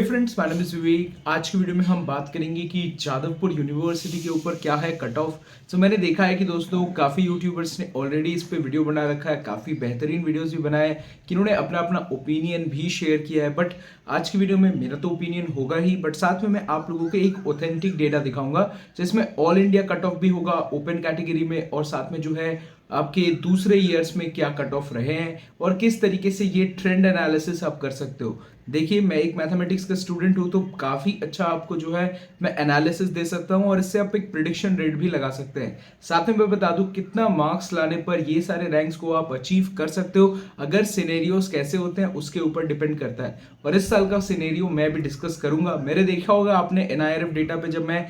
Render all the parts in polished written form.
Friends, my name is विवेक। आज की video में हम बात करेंगे कि जादवपुर यूनिवर्सिटी के ऊपर क्या है कट ऑफ। तो मैंने देखा है कि दोस्तों काफ़ी यूट्यूबर्स ने ऑलरेडी इस पे वीडियो बना रखा है, काफ़ी बेहतरीन वीडियोस भी बनाए कि उन्होंने अपना अपना ओपिनियन भी शेयर किया है। बट आज की वीडियो में मेरा तो ओपिनियन होगा ही, बट साथ में मैं आप लोगों को एक ऑथेंटिक डेटा दिखाऊंगा जिसमें ऑल इंडिया कट ऑफ भी होगा ओपन कैटेगरी में, और साथ में जो है आपके दूसरे ईयर्स में क्या कट ऑफ रहे हैं और किस तरीके से ये ट्रेंड एनालिसिस आप कर सकते हो। देखिए, मैं एक मैथमेटिक्स का स्टूडेंट हूँ तो काफ़ी अच्छा आपको जो है मैं एनालिसिस दे सकता हूँ और इससे आप एक प्रिडिक्शन रेट भी लगा सकते हैं। साथ में मैं बता दूँ कितना मार्क्स लाने पर ये सारे रैंक्स को आप अचीव कर सकते हो, अगर सिनेरियोस कैसे होते हैं उसके ऊपर डिपेंड करता है। और इस साल का सिनेरियो मैं भी डिस्कस करूंगा। मेरे देखा होगा आपने NIRF डेटा पे, जब मैं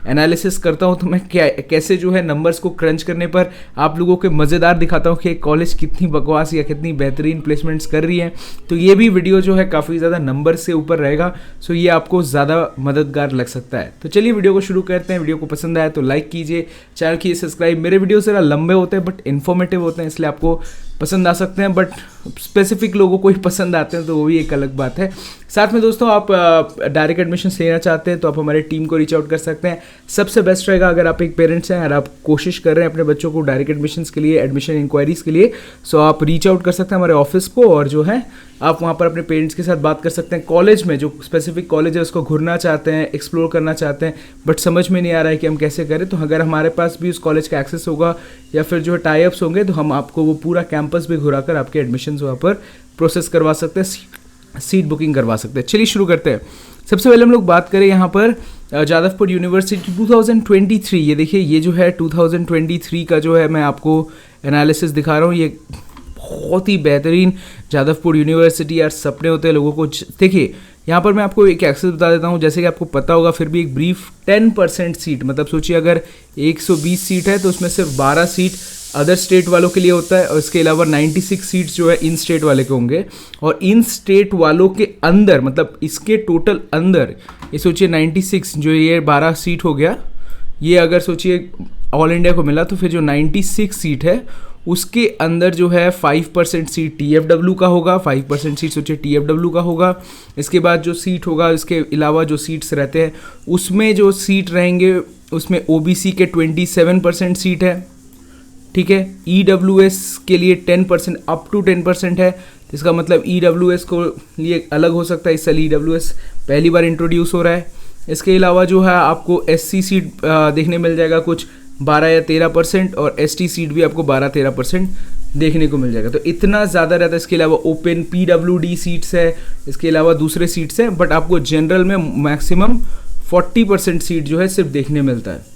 एनालिसिस करता हूं तो मैं कैसे जो है नंबर्स को क्रंच करने पर आप लोगों के मज़ेदार दिखाता हूं कि कॉलेज कितनी बकवास या कितनी बेहतरीन प्लेसमेंट्स कर रही है। तो ये भी वीडियो जो है काफ़ी ज़्यादा नंबर से ऊपर रहेगा, सो ये आपको ज़्यादा मददगार लग सकता है। तो चलिए वीडियो को शुरू करते हैं। वीडियो को पसंद आया तो लाइक कीजिए, चैनल कीजिए सब्सक्राइब। मेरे वीडियो ज़रा लंबे होते हैं बट इन्फॉर्मेटिव होते हैं, इसलिए आपको पसंद आ सकते हैं, बट स्पेसिफिक लोगों को ही पसंद आते हैं तो वो भी एक अलग बात है। साथ में दोस्तों, आप डायरेक्ट एडमिशन लेना चाहते हैं तो आप हमारे टीम को रीच आउट कर सकते हैं। सबसे बेस्ट रहेगा अगर आप एक पेरेंट्स हैं और आप कोशिश कर रहे हैं अपने बच्चों को डायरेक्ट एडमिशन्स के लिए, एडमिशन इंक्वायरीज़ के लिए, सो आप रीच आउट कर सकते हैं हमारे ऑफिस को, और जो है आप वहाँ पर अपने पेरेंट्स के साथ बात कर सकते हैं। कॉलेज में जो स्पेसिफिक कॉलेज है उसको घूरना चाहते हैं, एक्सप्लोर करना चाहते हैं, बट समझ में नहीं आ रहा है कि हम कैसे करें, तो अगर हमारे पास भी उस कॉलेज का एक्सेस होगा या फिर जो है टाई अप्स होंगे तो हम आपको वो पूरा कैंपस भी घुराकर आपके एडमिशन वहाँ पर प्रोसेस करवा सकते हैं, सीट बुकिंग करवा सकते हैं। चलिए शुरू करते हैं। सबसे पहले हम लोग बात करें यहाँ पर जादवपुर यूनिवर्सिटी 2023। ये देखिए, ये जो है 2023 का जो है मैं आपको एनालिसिस दिखा रहा हूँ। ये बहुत ही बेहतरीन जादवपुर यूनिवर्सिटी, यार सपने होते हैं लोगों को। देखिए यहाँ पर मैं आपको एक एक्सेस बता देता हूँ, जैसे कि आपको पता होगा फिर भी एक ब्रीफ। 10% सीट, मतलब सोचिए अगर 120 सीट है तो उसमें सिर्फ 12 सीट अदर स्टेट वालों के लिए होता है, और इसके अलावा 96 सीट्स जो है इन स्टेट वाले के होंगे। और इन स्टेट वालों के अंदर, मतलब इसके टोटल अंदर, ये सोचिए 96 जो ये 12 सीट हो गया, ये अगर सोचिए ऑल इंडिया को मिला तो फिर जो 96 सीट है उसके अंदर जो है 5% सीट TFW का होगा, 5% सीट सोचिए TFW का होगा। इसके बाद जो सीट होगा, इसके अलावा जो सीट्स रहते हैं उसमें जो सीट रहेंगे उसमें OBC के 27% सीट है, ठीक है। EWS के लिए 10%, अप टू 10% है। इसका मतलब EWS को लिए अलग हो सकता है, इस साल EWS पहली बार इंट्रोड्यूस हो रहा है। इसके अलावा जो है आपको SC सीट देखने मिल जाएगा कुछ 12 या 13%, और ST सीट भी आपको 12-13% देखने को मिल जाएगा। तो इतना ज़्यादा रहता है। इसके अलावा ओपन PWD सीट्स है, इसके अलावा दूसरे सीट्स हैं, बट आपको जनरल में मैक्सिमम 40% सीट जो है सिर्फ देखने मिलता है।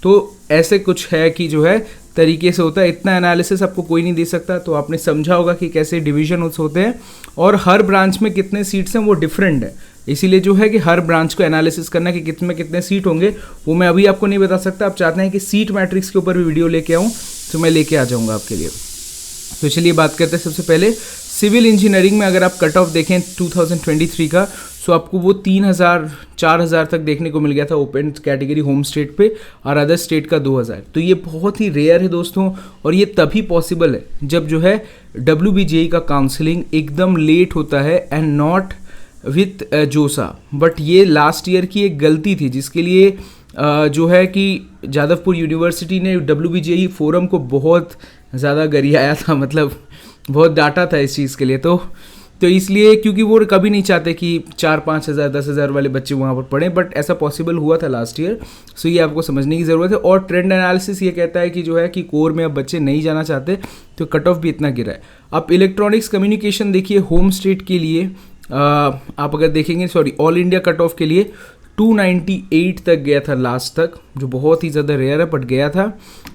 तो ऐसे कुछ है कि जो है तरीके से होता है। इतना एनालिसिस आपको कोई नहीं दे सकता। तो आपने समझा होगा कि कैसे डिवीजन होते हैं और हर ब्रांच में कितने सीट्स हैं वो डिफरेंट है। इसीलिए जो है कि हर ब्रांच को एनालिसिस करना कि कितने सीट होंगे वो मैं अभी आपको नहीं बता सकता। आप चाहते हैं कि सीट मैट्रिक्स के ऊपर भी वीडियो लेके आऊँ तो मैं लेके आ जाऊँगा आपके लिए। तो चलिए बात करते हैं। सबसे पहले सिविल इंजीनियरिंग में अगर आप कट ऑफ देखें 2023 का, सो आपको वो 3000-4000 तक देखने को मिल गया था ओपन कैटेगरी होम स्टेट पे, और अदर स्टेट का 2000। तो ये बहुत ही रेयर है दोस्तों, और ये तभी पॉसिबल है जब जो है WBJE का काउंसलिंग एकदम लेट होता है एंड नॉट विथ जोसा। बट ये लास्ट ईयर की एक गलती थी जिसके लिए जो है कि जादवपुर यूनिवर्सिटी ने WBJE फोरम को बहुत ज़्यादा गरियाया था, मतलब बहुत डांटा था इस चीज़ के लिए। तो इसलिए क्योंकि वो कभी नहीं चाहते कि 4-5 हज़ार 10 हज़ार वाले बच्चे वहाँ पर पढ़ें, बट ऐसा पॉसिबल हुआ था लास्ट ईयर। सो ये आपको समझने की ज़रूरत है। और ट्रेंड एनालिसिस ये कहता है कि जो है कि कोर में अब बच्चे नहीं जाना चाहते, तो कट ऑफ भी इतना गिरा है। अब इलेक्ट्रॉनिक्स कम्युनिकेशन देखिए, होम स्टेट के लिए आप अगर देखेंगे, sorry all India cut off के लिए 298 तक गया था लास्ट तक, जो बहुत ही ज़्यादा रेयर है बट गया था।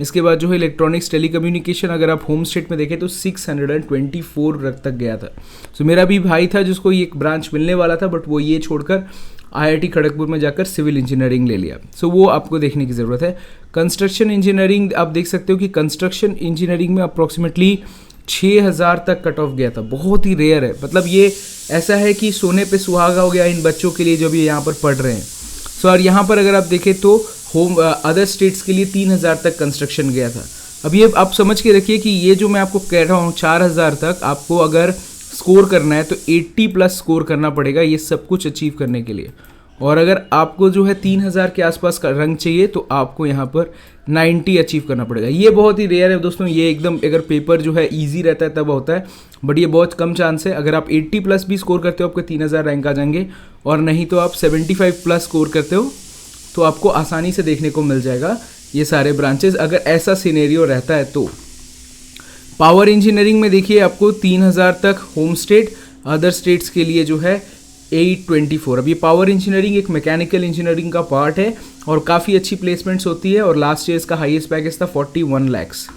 इसके बाद जो है इलेक्ट्रॉनिक्स टेलीकम्युनिकेशन अगर आप होम स्टेट में देखें तो 624 तक गया था। सो मेरा भी भाई था जिसको ये एक ब्रांच मिलने वाला था, बट वो ये छोड़कर IIT खड़गपुर में जाकर सिविल इंजीनियरिंग ले लिया। सो वो आपको देखने की ज़रूरत है। कंस्ट्रक्शन इंजीनियरिंग आप देख सकते हो कि कंस्ट्रक्शन इंजीनियरिंग में अप्रॉक्सीमेटली 6000 तक कट ऑफ गया था, बहुत ही रेयर है। मतलब ये ऐसा है कि सोने पे सुहागा हो गया इन बच्चों के लिए जो भी यहाँ पर पढ़ रहे हैं। सो और यहाँ पर अगर आप देखें तो होम अदर स्टेट्स के लिए 3000 तक कंस्ट्रक्शन गया था। अब ये आप समझ के रखिए कि ये जो मैं आपको कह रहा हूँ 4000 तक, आपको अगर स्कोर करना है तो 80 प्लस स्कोर करना पड़ेगा ये सब कुछ अचीव करने के लिए। और अगर आपको जो है 3000 के आसपास का रैंक चाहिए तो आपको यहाँ पर 90 अचीव करना पड़ेगा। ये बहुत ही रेयर है दोस्तों, ये एकदम अगर पेपर जो है इजी रहता है तब होता है, बट ये बहुत कम चांस है। अगर आप 80 प्लस भी स्कोर करते हो आपके 3000 रैंक आ जाएंगे, और नहीं तो आप 75 प्लस स्कोर करते हो तो आपको आसानी से देखने को मिल जाएगा ये सारे ब्रांचेस, अगर ऐसा सिनेरियो रहता है तो। पावर इंजीनियरिंग में देखिए आपको 3000 तक होम स्टेट, अदर स्टेट्स के लिए जो है 824। अब ये पावर इंजीनियरिंग एक मैकेनिकल इंजीनियरिंग का पार्ट है और काफ़ी अच्छी प्लेसमेंट्स होती है, और लास्ट ईयर इसका हाईएस्ट पैकेज था 41 लैक्स।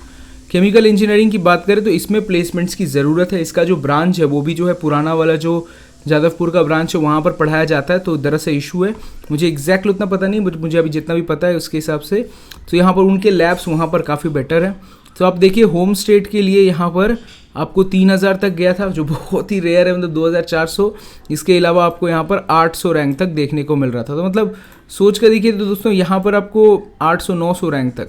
केमिकल इंजीनियरिंग की बात करें तो इसमें प्लेसमेंट्स की ज़रूरत है। इसका जो ब्रांच है वो भी जो है पुराना वाला जो जादवपुर का ब्रांच है वहाँ पर पढ़ाया जाता है, तो दरअसल इशू है, मुझे एग्जैक्टली उतना पता नहीं, मुझे अभी जितना भी पता है उसके हिसाब से तो यहाँ पर उनके लैब्स वहाँ पर काफ़ी बेटर है। तो आप देखिए होम स्टेट के लिए यहाँ पर आपको 3000 तक गया था जो बहुत ही रेयर है, मतलब 2400। इसके अलावा आपको यहाँ पर 800 रैंक तक देखने को मिल रहा था। तो मतलब सोच कर देखिए तो दोस्तों यहाँ पर आपको 800-900 रैंक तक,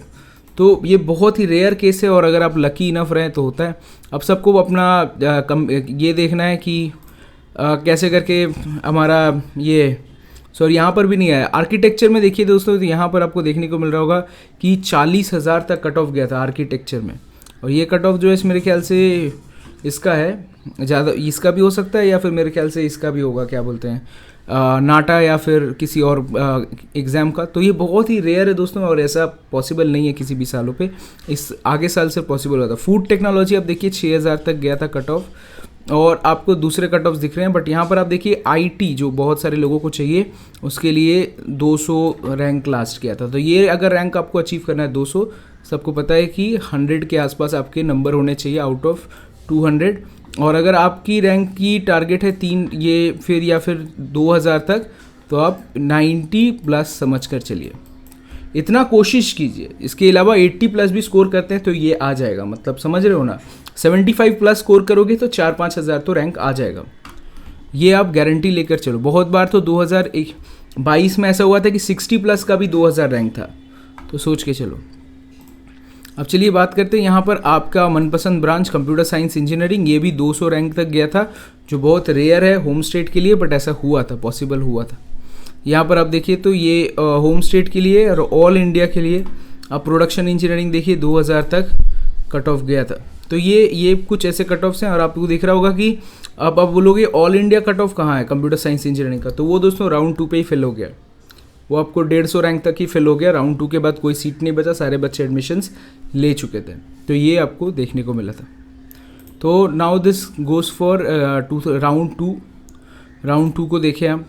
तो ये बहुत ही रेयर केस है, और अगर आप लकी इनफ रहें तो होता है। अब सबको अपना ये देखना है कि कैसे करके हमारा ये सॉरी यहाँ पर भी नहीं आया। आर्किटेक्चर में देखिए दोस्तों तो यहाँ पर आपको देखने को मिल रहा होगा कि 40,000 तक कट ऑफ गया था आर्किटेक्चर में, और ये कट ऑफ जो है मेरे ख्याल से इसका है ज़्यादा, इसका भी हो सकता है या फिर मेरे ख्याल से इसका भी होगा, क्या बोलते हैं नाटा या फिर किसी और एग्ज़ाम का। तो ये बहुत ही रेयर है दोस्तों, और ऐसा पॉसिबल नहीं है किसी भी सालों पे, इस आगे साल से पॉसिबल होता। फूड टेक्नोलॉजी आप देखिए 6000 तक गया था कट ऑफ, और आपको दूसरे कट ऑफ्स दिख रहे हैं, बट यहाँ पर आप देखिए आईटी जो बहुत सारे लोगों को चाहिए उसके लिए 200 रैंक लास्ट किया था। तो ये अगर रैंक आपको अचीव करना है 200, सबको पता है कि 100 के आसपास आपके नंबर होने चाहिए आउट ऑफ 200, और अगर आपकी रैंक की टारगेट है 3 ये फिर या फिर 2000 तक, तो आप 90 प्लस समझ कर चलिए, इतना कोशिश कीजिए। इसके अलावा 80 प्लस भी स्कोर करते हैं तो ये आ जाएगा, मतलब समझ रहे हो ना। 75 प्लस स्कोर करोगे तो 4-5 हज़ार तो रैंक आ जाएगा, ये आप गारंटी लेकर चलो। बहुत बार तो 2022 में ऐसा हुआ था कि 60 प्लस का भी 2000 रैंक था, तो सोच के चलो। अब चलिए बात करते हैं यहाँ पर आपका मनपसंद ब्रांच कंप्यूटर साइंस इंजीनियरिंग, ये भी 200 रैंक तक गया था जो बहुत रेयर है होम स्टेट के लिए, बट ऐसा हुआ था, पॉसिबल हुआ था। यहाँ पर आप देखिए तो ये होम स्टेट के लिए और ऑल इंडिया के लिए आप प्रोडक्शन इंजीनियरिंग देखिए 2000 तक कट ऑफ गया था। तो ये कुछ ऐसे कट ऑफ्स हैं, और आपको दिख रहा होगा कि अब आप बोलोगे ऑल इंडिया कट ऑफ कहाँ है कंप्यूटर साइंस इंजीनियरिंग का, तो वो दोस्तों राउंड 2 पे ही फिल हो गया, वो आपको 150 रैंक तक ही फिल हो गया। राउंड 2 के बाद कोई सीट नहीं बचा, सारे बच्चे एडमिशन्स ले चुके थे, तो ये आपको देखने को मिला था। तो now this goes for round 2 को देखें आप,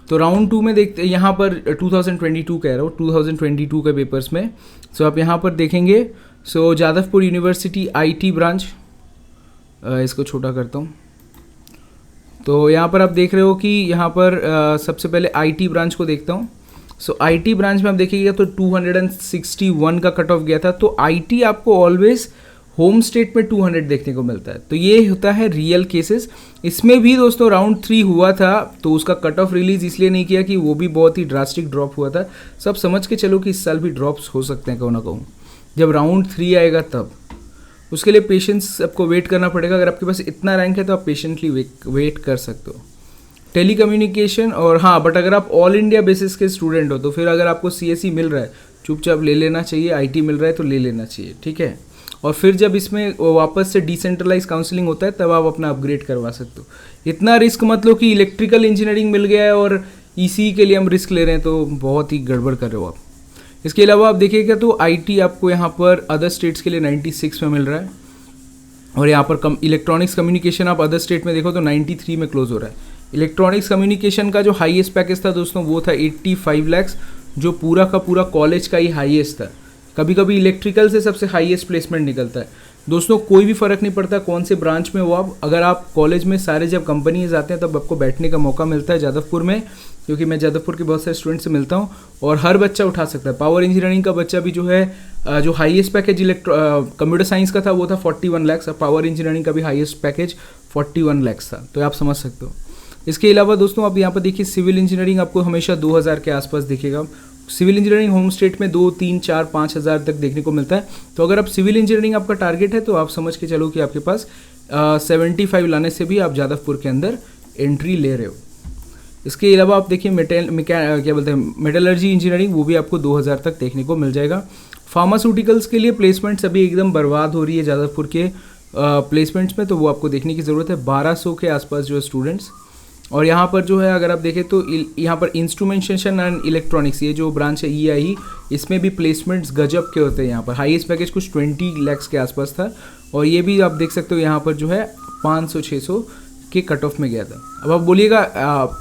तो राउंड 2 में देखते यहाँ पर 2022 कह रहा हूँ, 2022 के पेपर्स में। सो आप यहाँ पर देखेंगे, सो जादवपुर यूनिवर्सिटी आईटी ब्रांच, इसको छोटा करता हूँ, तो यहाँ पर आप देख रहे हो कि यहाँ पर सबसे पहले आईटी ब्रांच को देखता हूँ। सो आईटी ब्रांच में आप देखिएगा तो 261 का कट ऑफ गया था। तो आईटी आपको ऑलवेज होम स्टेट में 200 देखने को मिलता है, तो ये होता है रियल केसेस। इसमें भी दोस्तों राउंड 3 हुआ था, तो उसका कट ऑफ रिलीज इसलिए नहीं किया कि वो भी बहुत ही ड्रास्टिक ड्रॉप हुआ था। सब समझ के चलो कि इस साल भी ड्रॉप्स हो सकते हैं कहूँ ना कहूँ, जब राउंड 3 आएगा तब। उसके लिए पेशेंस आपको वेट करना पड़ेगा, अगर आपके पास इतना रैंक है तो आप पेशेंटली वेट कर सकते हो। टेली कम्युनिकेशन, और हाँ बट अगर आप ऑल इंडिया बेसिस के स्टूडेंट हो तो फिर अगर आपको सीएसई मिल रहा है चुपचाप ले लेना चाहिए, आईटी मिल रहा है तो ले लेना चाहिए, ठीक है। और फिर जब इसमें वापस से डिसेंट्रलाइज काउंसलिंग होता है तब आप अपना अपग्रेड करवा सकते हो। इतना रिस्क मत लो कि इलेक्ट्रिकल इंजीनियरिंग मिल गया है और ईसी के लिए हम रिस्क ले रहे हैं, तो बहुत ही गड़बड़ कर रहे हो आप। इसके अलावा आप देखिएगा तो आईटी आपको यहाँ पर अदर स्टेट्स के लिए 96 में मिल रहा है, और यहाँ पर इलेक्ट्रॉनिक्स कम्युनिकेशन आप अदर स्टेट में देखो तो 93 में क्लोज हो रहा है। इलेक्ट्रॉनिक्स कम्युनिकेशन का जो हाईएस्ट पैकेज था दोस्तों वो था 85 लाख, जो पूरा का पूरा कॉलेज का ही हाईएस्ट था। कभी कभी इलेक्ट्रिकल से सबसे हाईएस्ट प्लेसमेंट निकलता है दोस्तों, कोई भी फ़र्क नहीं पड़ता कौन से ब्रांच में हो आप। अगर आप कॉलेज में सारे जब कंपनीज आते हैं तब आपको बैठने का मौका मिलता है जादवपुर में, क्योंकि मैं जादवपुर के बहुत सारे स्टूडेंट से मिलता हूँ, और हर बच्चा उठा सकता है। पावर इंजीनियरिंग का बच्चा भी जो है, जो हाईएस्ट पैकेज कंप्यूटर साइंस का था वो था 41 लाख, पावर इंजीनियरिंग का भी हाईएस्ट पैकेज 41 लाख था, तो आप समझ सकते हो। इसके अलावा दोस्तों आप यहाँ पर देखिए सिविल इंजीनियरिंग आपको हमेशा 2000 के आसपास दिखेगा। सिविल इंजीनियरिंग होम स्टेट में 2, 3, 4, 5 हज़ार तक देखने को मिलता है। तो अगर आप सिविल इंजीनियरिंग आपका टारगेट है तो आप समझ के चलो कि आपके पास 75 लाने से भी आप जादवपुर के अंदर एंट्री ले रहे हो। इसके अलावा आप देखिए क्या बोलते हैं मेटलर्जी इंजीनियरिंग, वो भी आपको 2000 तक देखने को मिल जाएगा। फार्मास्यूटिकल्स के लिए प्लेसमेंट्स अभी एकदम बर्बाद हो रही है जादवपुर के प्लेसमेंट्स में, तो वो आपको देखने की ज़रूरत है। 1200 के आसपास जो है स्टूडेंट्स। और यहाँ पर जो है अगर आप देखें तो यहाँ पर इंस्ट्रूमेंटेशन एंड इलेक्ट्रॉनिक्स, ये जो ब्रांच है EIE, इसमें भी प्लेसमेंट्स गजब के होते हैं। यहाँ पर हाईएस्ट पैकेज कुछ 20 लाख के आसपास था, और ये भी आप देख सकते हो यहाँ पर जो है 500-600 के कट ऑफ में गया था। अब आप बोलिएगा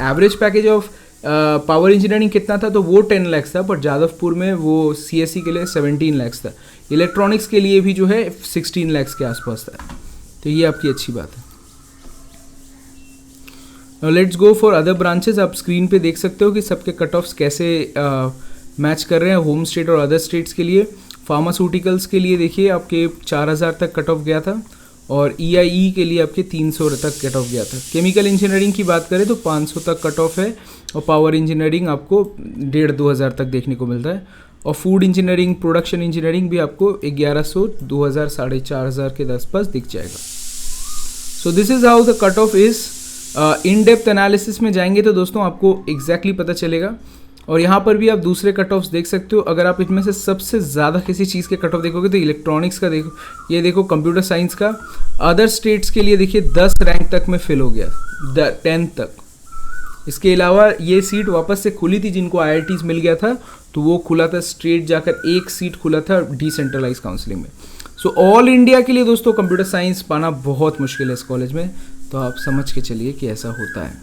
average package of power engineering कितना था, तो वो 10 लाख था, पर जादवपुर में वो CSE के लिए 17 लाख था। इलेक्ट्रॉनिक्स के लिए भी जो है 16 लाख के आसपास था, तो ये आपकी अच्छी बात है। Let's go for other branches. आप स्क्रीन पे देख सकते हो कि सबके कट ऑफ्स कैसे मैच कर रहे हैं होम स्टेट और अदर स्टेट्स के लिए। फार्मास्यूटिकल्स के लिए देखिए आपके 4000 तक कट ऑफ गया था, और EIE के लिए आपके 300 तक कट ऑफ गया था। केमिकल इंजीनियरिंग की बात करें तो 500 तक कट ऑफ है, और पावर इंजीनियरिंग आपको 1500-2000 तक देखने को मिलता है। और फूड इंजीनियरिंग, प्रोडक्शन इंजीनियरिंग भी आपको 1100, 2000, 4500 के आसपास दिख जाएगा। So this is how the cut off is. In depth analysis में जाएंगे तो दोस्तों आपको एग्जैक्टली पता चलेगा। और यहाँ पर भी आप दूसरे कट ऑफ्स देख सकते हो। अगर आप इनमें से सबसे ज़्यादा किसी चीज़ के कट ऑफ देखोगे तो इलेक्ट्रॉनिक्स का देखो, ये देखो कंप्यूटर साइंस का। अदर स्टेट्स के लिए देखिए 10 रैंक तक में फिल हो गया, 10 तक। इसके अलावा ये सीट वापस से खुली थी, जिनको IITs मिल गया था तो वो खुला था स्ट्रेट जाकर, एक सीट खुला था डिसेंट्रलाइज काउंसलिंग में। सो ऑल इंडिया के लिए दोस्तों कंप्यूटर साइंस पाना बहुत मुश्किल है इस कॉलेज में, तो आप समझ के चलिए कि ऐसा होता है।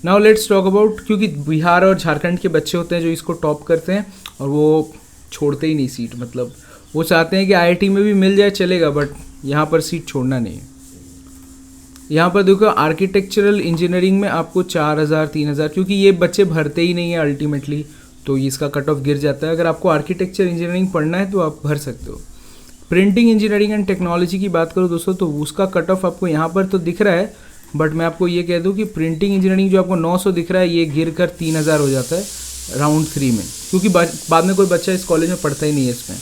नाउ लेट्स टॉक अबाउट, क्योंकि बिहार और झारखंड के बच्चे होते हैं जो इसको टॉप करते हैं, और वो छोड़ते ही नहीं सीट, मतलब वो चाहते हैं कि IIT में भी मिल जाए चलेगा, बट यहाँ पर सीट छोड़ना नहीं है। यहाँ पर देखो आर्किटेक्चरल इंजीनियरिंग में आपको 4000, 3000, क्योंकि ये बच्चे भरते ही नहीं है अल्टीमेटली, तो इसका कट ऑफ गिर जाता है। अगर आपको आर्किटेक्चर इंजीनियरिंग पढ़ना है तो आप भर सकते हो। प्रिंटिंग इंजीनियरिंग एंड टेक्नोलॉजी की बात करूँ दोस्तों, तो उसका कट ऑफ आपको यहाँ पर तो दिख रहा है, बट मैं आपको ये कह दूँ कि प्रिंटिंग इंजीनियरिंग जो आपको 900 दिख रहा है, ये गिर कर 3000 हो जाता है राउंड 3 में, क्योंकि बाद में कोई बच्चा इस कॉलेज में पढ़ता ही नहीं है। इसमें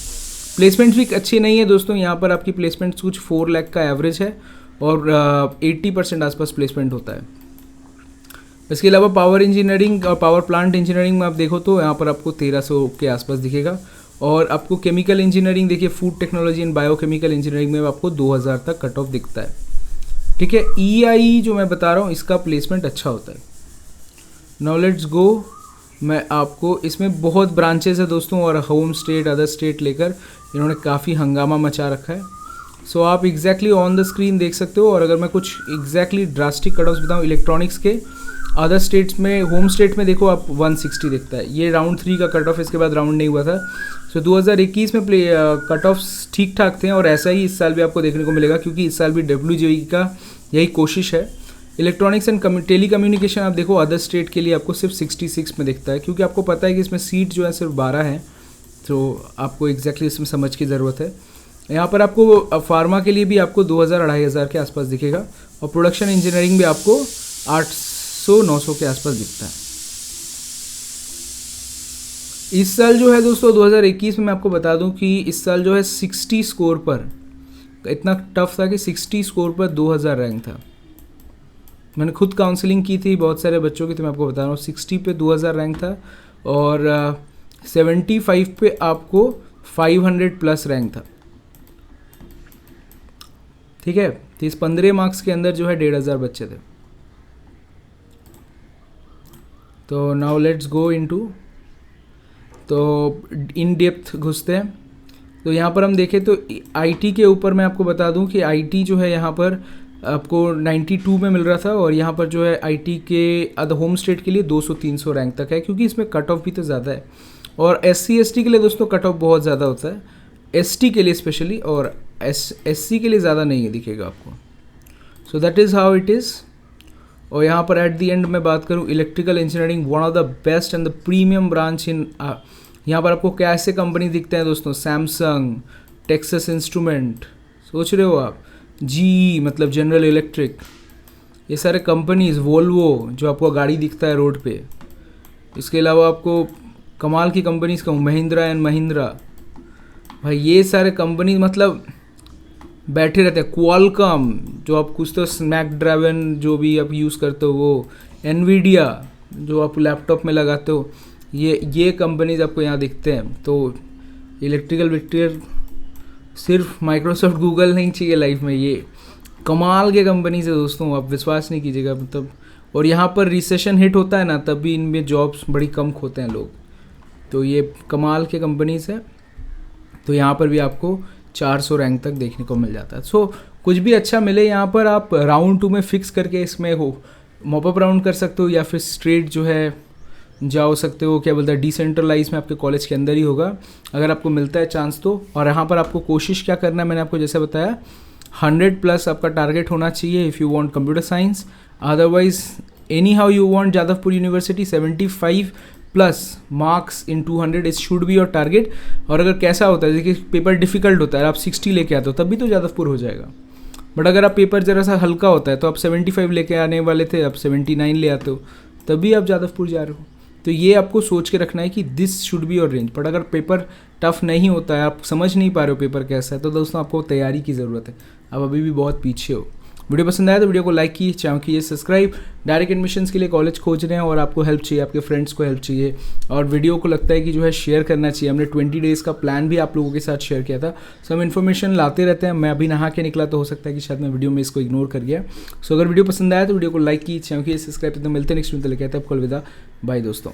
प्लेसमेंट्स भी अच्छी नहीं है दोस्तों। यहाँ पर आपकी प्लेसमेंट्स कुछ 4 लाख का एवरेज है, और 80% आसपास प्लेसमेंट होता है। इसके अलावा पावर इंजीनियरिंग और पावर प्लांट इंजीनियरिंग में आप देखो तो यहाँ पर आपको 1300 के आसपास दिखेगा। और आपको केमिकल इंजीनियरिंग देखिए, food technology and biochemical engineering में आपको 2000 तक कट ऑफ दिखता है। ठीक है, EIE जो मैं बता रहा हूँ इसका प्लेसमेंट अच्छा होता है। नाउ लेट्स गो, मैं आपको इसमें बहुत ब्रांचेस है दोस्तों, और होम स्टेट, अदर स्टेट लेकर इन्होंने काफ़ी हंगामा मचा रखा है। सो आप एग्जैक्टली ऑन द स्क्रीन देख सकते हो। और अगर मैं कुछ एग्जैक्टली ड्रास्टिक कट ऑफ्स बताऊँ इलेक्ट्रॉनिक्स के, अदर स्टेट्स में, होम स्टेट में देखो आप 160 दिखता है, ये राउंड 3 का कट ऑफ, इसके बाद राउंड नहीं हुआ था। सो 2021 में कट ऑफ्स ठीक ठाक थे, और ऐसा ही इस साल भी आपको देखने को मिलेगा, क्योंकि इस साल भी WJE का यही कोशिश है। इलेक्ट्रॉनिक्स एंड टेली कम्युनिकेशन आप देखो अदर स्टेट के लिए आपको सिर्फ 66 में दिखता है, क्योंकि आपको पता है कि इसमें सीट जो है सिर्फ 12 है, तो आपको एग्जैक्टली इसमें समझ की ज़रूरत है। यहाँ पर आपको फार्मा के लिए भी आपको 2000-2500 के आसपास दिखेगा, और प्रोडक्शन इंजीनियरिंग भी आपको 800-900 के आसपास दिखता है। इस साल जो है दोस्तों 2021 में मैं आपको बता दूं कि इस साल जो है 60 स्कोर पर, इतना टफ था कि 60 स्कोर पर 2000 रैंक था। मैंने खुद काउंसलिंग की थी बहुत सारे बच्चों की, तो मैं आपको बता रहा हूँ 60 पे 2000 रैंक था, और 75 पे आपको 500 प्लस रैंक था। ठीक है, तो इस 15 मार्क्स के अंदर जो है 1500 बच्चे थे। तो नाउ लेट्स गो इनटू, तो इन डेप्थ घुसते हैं। तो यहाँ पर हम देखें तो IT के ऊपर मैं आपको बता दूं कि IT जो है यहाँ पर आपको 92 में मिल रहा था, और यहाँ पर जो है IT के होम स्टेट के लिए 200-300 रैंक तक है, क्योंकि इसमें कट ऑफ भी तो ज़्यादा है। और SC/ST के लिए दोस्तों कट ऑफ बहुत ज़्यादा होता है, ST के लिए स्पेशली, और SC के लिए ज़्यादा नहीं है दिखेगा आपको। So that is how it is. और यहाँ पर एट दी एंड मैं बात करूँ electrical engineering, one of the best and the premium branch इन, यहाँ पर आपको कैसे कंपनी दिखते हैं दोस्तों, सैमसंग, टेक्सास इंस्ट्रूमेंट, सोच रहे हो आप, GE मतलब जनरल इलेक्ट्रिक, ये सारे कंपनीज, वोल्वो जो आपको गाड़ी दिखता है रोड पे। इसके अलावा आपको कमाल की कंपनीज कहूँ, महिंद्रा एंड महिंद्रा, भाई ये सारे कंपनी मतलब बैठे रहते हैं। क्वालकॉम जो आप कुछ तो स्नैपड्रैगन जो भी आप यूज़ करते हो वो, एनवीडिया जो आप लैपटॉप में लगाते हो, ये कंपनीज आपको यहाँ दिखते हैं। तो इलेक्ट्रिकल विक्टर सिर्फ माइक्रोसॉफ्ट गूगल नहीं चाहिए लाइफ में, ये कमाल के कंपनीज है दोस्तों, आप विश्वास नहीं कीजिएगा मतलब। और यहाँ पर रिसेशन हिट होता है ना, तब भी इनमें जॉब्स बड़ी कम खोते हैं लोग। तो ये कमाल के कंपनीज है। तो यहाँ पर भी आपको 400 रैंक तक देखने को मिल जाता है। सो कुछ भी अच्छा मिले यहाँ पर आप राउंड 2 में फिक्स करके इसमें हो मॉपअप राउंड कर सकते हो, या फिर स्ट्रेट जो है जाओ सकते हो, क्या बोलते हैं डिसेंट्रलाइज में आपके कॉलेज के अंदर ही होगा अगर आपको मिलता है चांस तो। और यहाँ पर आपको कोशिश क्या करना है, मैंने आपको जैसे बताया 100+ आपका टारगेट होना चाहिए if you want computer science. Otherwise any how you want Jadavpur university 75+ marks in 200 is should be your target. और अगर कैसा होता है देखिए पेपर डिफिकल्ट होता है, आप 60 लेके आते हो तब भी तो जादवपुर हो जाएगा। बट अगर आप पेपर ज़रा सा हल्का होता है तो आप 75 लेके आने वाले थे, आप 79 ले आते हो तब भी आप जादवपुर जा रहे हो। तो ये आपको सोच के रखना है कि this should be your range. But अगर पेपर टफ नहीं होता है, आप समझ नहीं पा रहे हो पेपर कैसा है, तो दोस्तों आपको तैयारी की ज़रूरत है, आप अभी भी बहुत पीछे हो। वीडियो पसंद आया तो वीडियो को लाइक कीजिए, चैनल कीजिए सब्सक्राइब। डायरेक्ट एडमिशन्स के लिए कॉलेज खोज रहे हैं और आपको हेल्प चाहिए, आपके फ्रेंड्स को हेल्प चाहिए, और वीडियो को लगता है कि जो है शेयर करना चाहिए। हमने 20 डेज़ का प्लान भी आप लोगों के साथ शेयर किया था। सो हम इन्फॉर्मेशन लाते रहते हैं। मैं अभी नहा के निकला तो हो सकता है कि शायद मैं वीडियो में इसको इग्नोर कर गया। सो अगर वीडियो पसंद आया तो वीडियो को लाइक कीजिए, चैनल कीजिए सब्सक्राइब। तो मिलते हैं नेक्स्ट वीडियो, लेके आते हैं आपको अलविदा, बाय दोस्तों।